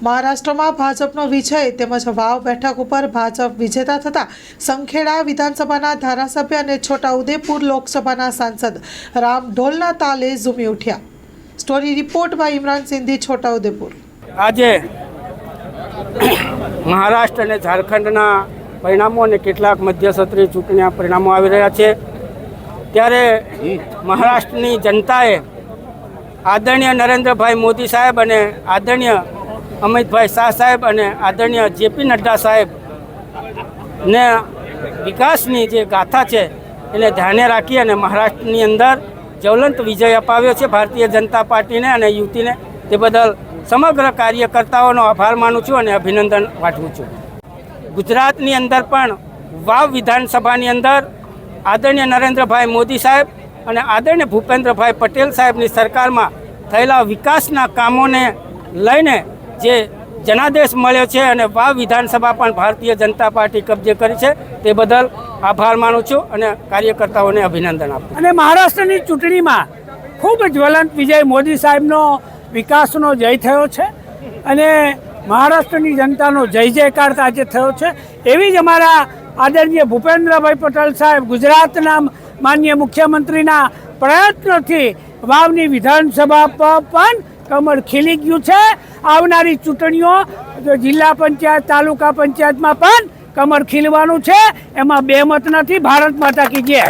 મહારાષ્ટ્રમાં ભાજપનો વિજય તેમજ વાવ બેઠક ઉપર ભાજપ વિજેતા થતા સંખેડા વિધાનસભાના ધારાસભ્ય અને છોટાઉદેપુર લોકસભાના સાંસદ રામ ઢોલના તાલે ઝૂમી ઉઠ્યા। Story report by Imran Sindhi, Chhota Udaipur. આજે મહારાષ્ટ્ર અને ઝારખંડના પરિણામો અને કેટલાક મધ્યસત્રીય ચૂંટણીના પરિણામો આવી રહ્યા છે, ત્યારે મહારાષ્ટ્રની જનતાએ આદરણીય નરેન્દ્રભાઈ મોદી સાહેબ અને આદરણીય અમિતભાઈ શાહ સાહેબ અને આદરણીય જેપી નડ્ડા સાહેબને વિકાસની જે ગાથા છે એને ધ્યાને રાખી અને મહારાષ્ટ્રની અંદર જ્વલંત વિજય અપાવ્યો છે ભારતીય જનતા પાર્ટીને અને યુતિને। તે બદલ સમગ્ર કાર્યકર્તાઓનો આભાર માનું છું અને અભિનંદન પાઠવું છું। ગુજરાતની અંદર પણ વાવ વિધાનસભાની અંદર આદરણીય નરેન્દ્રભાઈ મોદી સાહેબ અને આદરણીય ભૂપેન્દ્રભાઈ પટેલ સાહેબની સરકારમાં થયેલા વિકાસના કામોને લઈને જે જનાદેશ મળ્યો છે અને વાવ વિધાનસભા પણ ભારતીય જનતા પાર્ટી કબજે કરી છે, તે બદલ આભાર માનું છું અને કાર્યકર્તાઓને અભિનંદન આપું। અને મહારાષ્ટ્રની ચૂંટણીમાં ખૂબ જ્વલંત વિજય મોદી સાહેબનો વિકાસનો જય થયો છે અને મહારાષ્ટ્રની જનતાનો જય જયકાર આજે થયો છે। એવી જ અમારા આદરણીય ભૂપેન્દ્રભાઈ પટેલ સાહેબ ગુજરાતના માનનીય મુખ્યમંત્રીના પ્રયત્નોથી વાવની વિધાનસભા પર પણ કમળ ખીલી ગયું છે। આવનારી ચૂંટણીઓ જિલ્લા પંચાયત, તાલુકા પંચાયતમાં પણ કમળ ખીલવાનું છે, એમાં બે મત નથી। ભારત માતા કી જય।